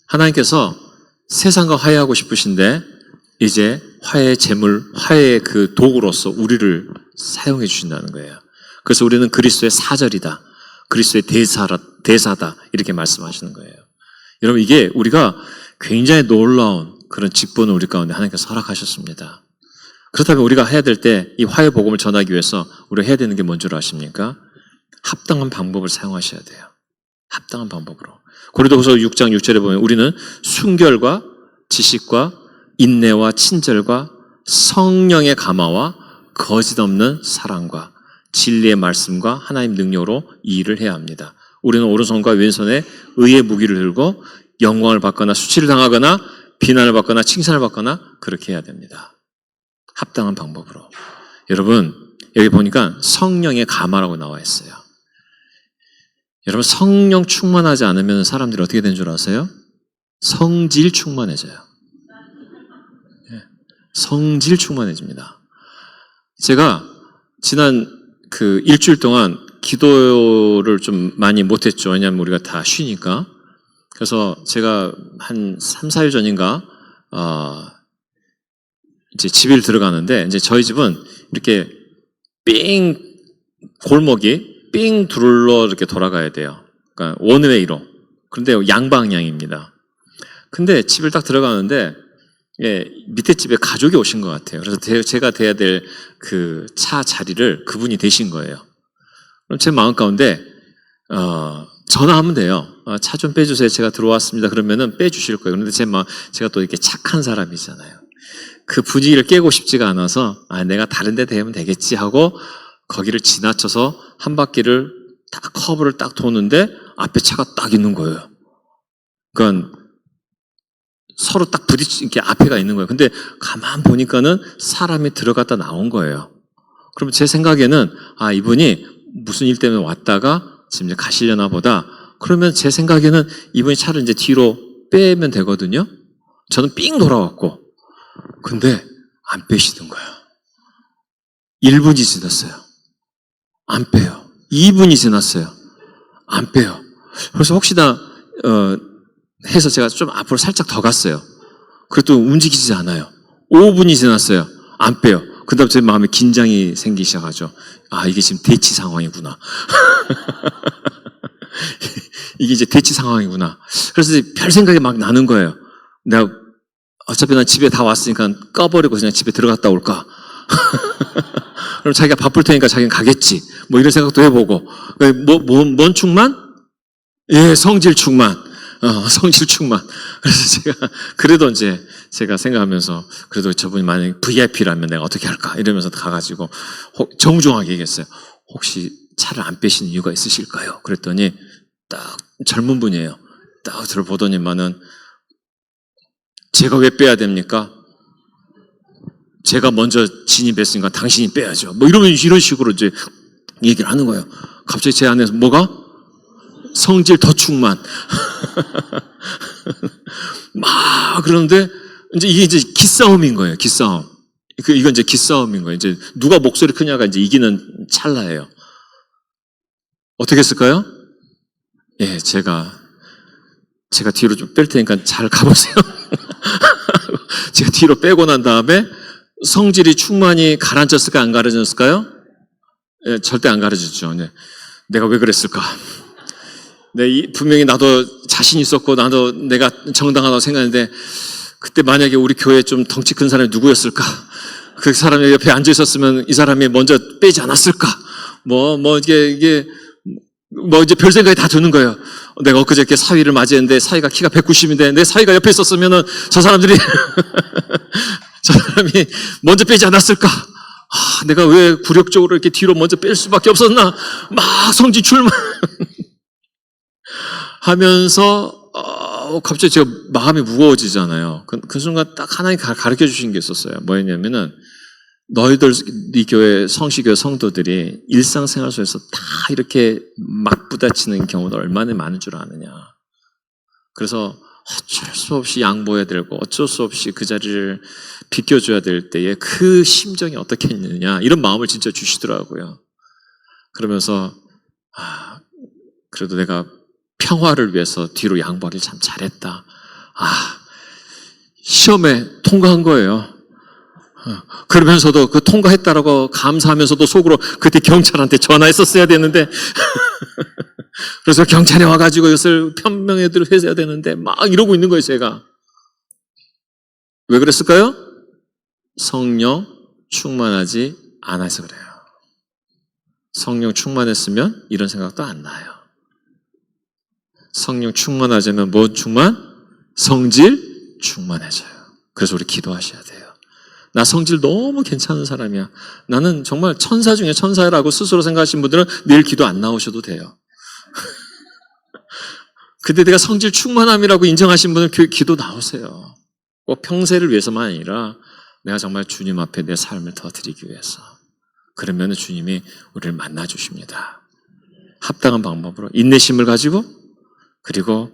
하나님께서 세상과 화해하고 싶으신데 이제 화해의 제물, 화해의 그 도구로서 우리를 사용해 주신다는 거예요. 그래서 우리는 그리스도의 사절이다. 그리스도의 대사다. 이렇게 말씀하시는 거예요. 여러분, 이게 우리가 굉장히 놀라운 그런 직분을 우리 가운데 하나님께서 허락하셨습니다. 그렇다면 우리가 해야 될 때 이 화해 복음을 전하기 위해서 우리가 해야 되는 게 뭔 줄 아십니까? 합당한 방법을 사용하셔야 돼요. 합당한 방법으로. 고린도후서 6장 6절에 보면 우리는 순결과 지식과 인내와 친절과 성령의 감화와 거짓 없는 사랑과 진리의 말씀과 하나님 능력으로 이 일을 해야 합니다. 우리는 오른손과 왼손에 의의 무기를 들고 영광을 받거나 수치를 당하거나 비난을 받거나 칭찬을 받거나 그렇게 해야 됩니다. 합당한 방법으로. 여러분, 여기 보니까 성령의 감화라고 나와 있어요. 여러분, 성령 충만하지 않으면 사람들이 어떻게 되는 줄 아세요? 성질 충만해져요. 성질 충만해집니다. 제가 지난 그 일주일 동안 기도를 좀 많이 못했죠. 왜냐하면 우리가 다 쉬니까. 그래서 제가 한 3, 4일 전인가 이제 집에 들어가는데 이제 저희 집은 이렇게 골목이 삥 둘러 이렇게 돌아가야 돼요. 그러니까 원웨이로. 그런데 양방향입니다. 근데 집을 딱 들어가는데 밑에 집에 가족이 오신 것 같아요. 그래서 제가 돼야 될 그 차 자리를 그분이 대신 거예요. 그럼 제 마음 가운데 전화하면 돼요. 차 좀 빼주세요. 제가 들어왔습니다. 그러면은 빼주실 거예요. 그런데 제가 또 이렇게 착한 사람이잖아요. 그 분위기를 깨고 싶지가 않아서 내가 다른 데 대면 되겠지 하고 거기를 지나쳐서 한 바퀴를 딱 커브를 딱 도는데 앞에 차가 딱 있는 거예요. 그러니까 서로 딱 이렇게 앞에가 있는 거예요. 근데 가만 보니까는 사람이 들어갔다 나온 거예요. 그러면 제 생각에는 이분이 무슨 일 때문에 왔다가 지금 이제 가시려나 보다. 그러면 제 생각에는 이분이 차를 이제 뒤로 빼면 되거든요. 저는 삥 돌아왔고. 근데 안 빼시던 거예요. 1분이 지났어요. 안 빼요. 2분이 지났어요. 안 빼요. 그래서 혹시나 해서 제가 좀 앞으로 살짝 더 갔어요. 그래도 움직이지 않아요. 5분이 지났어요. 안 빼요. 그 다음 제 마음에 긴장이 생기기 시작하죠. 이게 지금 대치 상황이구나. 이게 이제 대치 상황이구나. 그래서 별 생각이 막 나는 거예요. 내가 어차피 난 집에 다 왔으니까 꺼버리고 그냥 집에 들어갔다 올까? 그럼 자기가 바쁠 테니까 자기는 가겠지. 뭐 이런 생각도 해보고. 뭔 충만? 예, 성질 충만. 성질 충만. 그래서 그래도 이제 제가 생각하면서, 그래도 저분이 만약에 VIP라면 내가 어떻게 할까? 이러면서 가가지고, 정중하게 얘기했어요. 혹시 차를 안 빼시는 이유가 있으실까요? 그랬더니, 딱 젊은 분이에요. 딱 들어보더니만은, 제가 왜 빼야 됩니까? 제가 먼저 진입했으니까 당신이 빼야죠. 뭐 이런 식으로 이제 얘기를 하는 거예요. 갑자기 제 안에서 뭐가? 성질 더 충만. 막 그러는데 이제 이게 이제 기싸움인 거예요. 기싸움. 이건 이제 기싸움인 거예요. 이제 누가 목소리 크냐가 이제 이기는 찰나예요. 어떻게 했을까요? 예, 제가 뒤로 좀 뺄 테니까 잘 가보세요. 제가 뒤로 빼고 난 다음에 성질이 충만히 가라앉았을까 안 가라앉았을까요? 예, 절대 안 가라앉았죠. 네. 내가 왜 그랬을까? 분명히 나도 자신 있었고 나도 내가 정당하다고 생각했는데 그때 만약에 우리 교회에 좀 덩치 큰 사람이 누구였을까? 그 사람이 옆에 앉아 있었으면 이 사람이 먼저 빼지 않았을까? 이게 이제 별 생각이 다 드는 거예요. 내가 엊그저께 사위를 맞이했는데 사위가 키가 190인데 내 사위가 옆에 있었으면은 저 사람이 먼저 빼지 않았을까? 내가 왜 굴욕적으로 이렇게 뒤로 먼저 뺄 수밖에 없었나? 막 성질 출만 하면서 갑자기 제가 마음이 무거워지잖아요. 그 순간 딱 하나님 가르쳐 주신 게 있었어요. 뭐였냐면은 너희들 이 교회 성시교회 성도들이 일상생활 속에서 다 이렇게 막 부딪히는 경우가 얼마나 많은 줄 아느냐. 그래서 어쩔 수 없이 양보해야 되고 어쩔 수 없이 그 자리를 비껴줘야 될 때에 그 심정이 어떻게 있느냐 이런 마음을 진짜 주시더라고요. 그러면서 그래도 내가 평화를 위해서 뒤로 양보하길 참 잘했다. 시험에 통과한 거예요. 그러면서도 그 통과했다라고 감사하면서도 속으로 그때 경찰한테 전화했었어야 되는데 그래서 경찰이 와가지고 이것을 변명해드려 해야 되는데 막 이러고 있는 거예요, 제가. 왜 그랬을까요? 성령 충만하지 않아서 그래요. 성령 충만했으면 이런 생각도 안 나요. 성령 충만하자면 뭔 충만? 성질 충만해져요. 그래서 우리 기도하셔야 돼요. 나 성질 너무 괜찮은 사람이야. 나는 정말 천사 중에 천사라고 스스로 생각하시는 분들은 내일 기도 안 나오셔도 돼요. 근데 내가 성질 충만함이라고 인정하신 분은 기도 나오세요. 꼭 평생을 위해서만 아니라 내가 정말 주님 앞에 내 삶을 더 드리기 위해서. 그러면 주님이 우리를 만나 주십니다. 합당한 방법으로 인내심을 가지고 그리고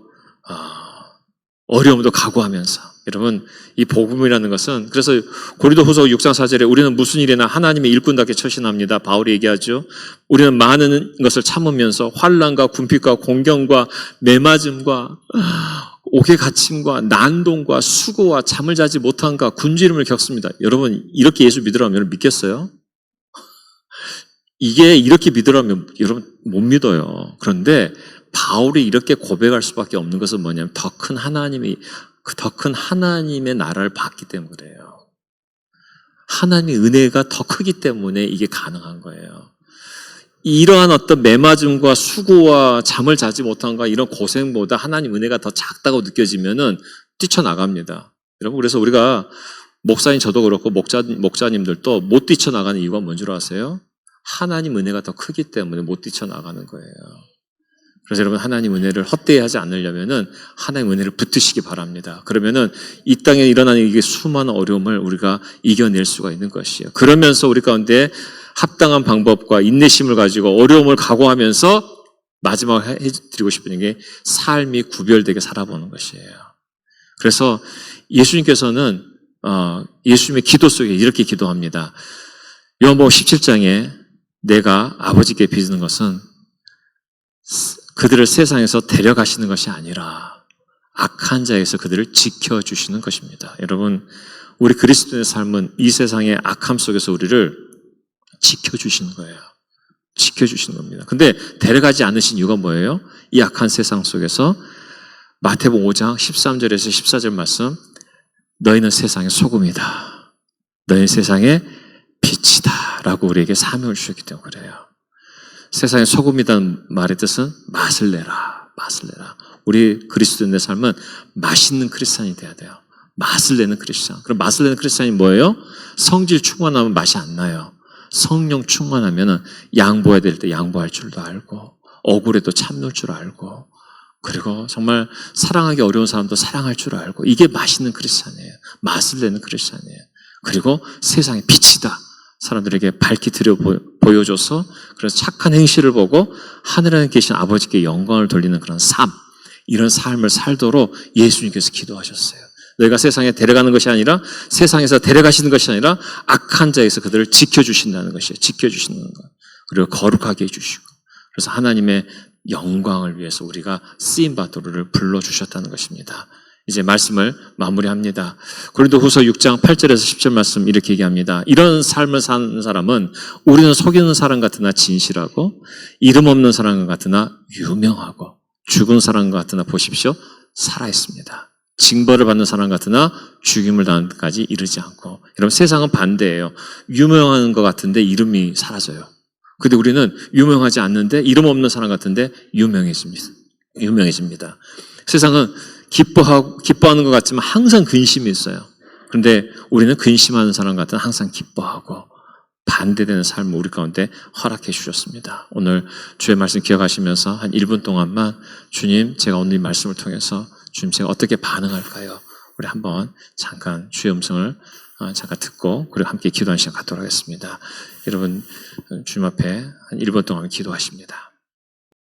어려움도 각오하면서. 여러분, 이 복음이라는 것은 그래서 고린도후서 6장 4절에 우리는 무슨 일이나 하나님의 일꾼답게 처신합니다. 바울이 얘기하죠. 우리는 많은 것을 참으면서 환난과 궁핍과 공경과 매맞음과 옥의 갇힘과 난동과 수고와 잠을 자지 못함과 굶주림을 겪습니다. 여러분, 이렇게 예수 믿으라면 여러분 믿겠어요? 이게 이렇게 믿으라면 여러분 못 믿어요. 그런데 바울이 이렇게 고백할 수밖에 없는 것은 뭐냐면 더 큰 하나님의 나라를 봤기 때문에 그래요. 하나님의 은혜가 더 크기 때문에 이게 가능한 거예요. 이러한 어떤 매맞음과 수고와 잠을 자지 못함과 이런 고생보다 하나님 은혜가 더 작다고 느껴지면은 뛰쳐나갑니다. 여러분, 그래서 우리가 목사님 저도 그렇고 목자님들도 못 뛰쳐나가는 이유가 뭔 줄 아세요? 하나님 은혜가 더 크기 때문에 못 뛰쳐나가는 거예요. 그래서 여러분 하나님 은혜를 헛되이 하지 않으려면은 하나님 은혜를 붙드시기 바랍니다. 그러면은 이 땅에 일어나는 이게 수많은 어려움을 우리가 이겨낼 수가 있는 것이에요. 그러면서 우리 가운데 합당한 방법과 인내심을 가지고 어려움을 각오하면서 마지막으로 해드리고 싶은 게 삶이 구별되게 살아보는 것이에요. 그래서 예수님께서는 예수님의 기도 속에 이렇게 기도합니다. 요한복음 17장에 내가 아버지께 빚는 것은 그들을 세상에서 데려가시는 것이 아니라 악한 자에서 그들을 지켜주시는 것입니다. 여러분, 우리 그리스도인의 삶은 이 세상의 악함 속에서 우리를 지켜주시는 거예요. 지켜주시는 겁니다. 근데 데려가지 않으신 이유가 뭐예요? 이 악한 세상 속에서 마태복음 5장 13절에서 14절 말씀, 너희는 세상의 소금이다. 너희는 세상의 빛이다. 라고 우리에게 사명을 주셨기 때문에 그래요. 세상의 소금이라는 말의 뜻은 맛을 내라. 맛을 내라. 우리 그리스도인의 삶은 맛있는 크리스찬이 돼야 돼요. 맛을 내는 크리스찬. 그럼 맛을 내는 크리스찬이 뭐예요? 성질 충만하면 맛이 안 나요. 성령 충만하면 양보해야 될 때 양보할 줄도 알고 억울해도 참을 줄 알고 그리고 정말 사랑하기 어려운 사람도 사랑할 줄 알고 이게 맛있는 크리스찬이에요. 맛을 내는 크리스찬이에요. 그리고 세상의 빛이다. 사람들에게 밝히 보여줘서 그래서 착한 행실을 보고 하늘에 계신 아버지께 영광을 돌리는 그런 삶, 이런 삶을 살도록 예수님께서 기도하셨어요. 너희가 세상에 데려가는 것이 아니라 세상에서 데려가시는 것이 아니라 악한 자에서 그들을 지켜주신다는 것이에요. 지켜주시는 것. 그리고 거룩하게 해주시고 그래서 하나님의 영광을 위해서 우리가 쓰임받도록을 불러주셨다는 것입니다. 이제 말씀을 마무리합니다. 고린도후서 6장 8절에서 10절 말씀 이렇게 얘기합니다. 이런 삶을 사는 사람은 우리는 속이는 사람 같으나 진실하고 이름 없는 사람 같으나 유명하고 죽은 사람 같으나 보십시오. 살아있습니다. 징벌을 받는 사람 같으나 죽임을 당하는 데까지 이르지 않고. 여러분 세상은 반대예요. 유명한 것 같은데 이름이 사라져요. 근데 우리는 유명하지 않는데 이름 없는 사람 같은데 유명해집니다. 세상은 기뻐하는 것 같지만 항상 근심이 있어요. 그런데 우리는 근심하는 사람 같은 항상 기뻐하고 반대되는 삶을 우리 가운데 허락해 주셨습니다. 오늘 주의 말씀 기억하시면서 한 1분 동안만 주님 제가 오늘 이 말씀을 통해서 주님 제가 어떻게 반응할까요? 우리 한번 잠깐 주의 음성을 잠깐 듣고 그리고 함께 기도하는 시간 갖도록 하겠습니다. 여러분 주님 앞에 한 1분 동안 기도하십니다.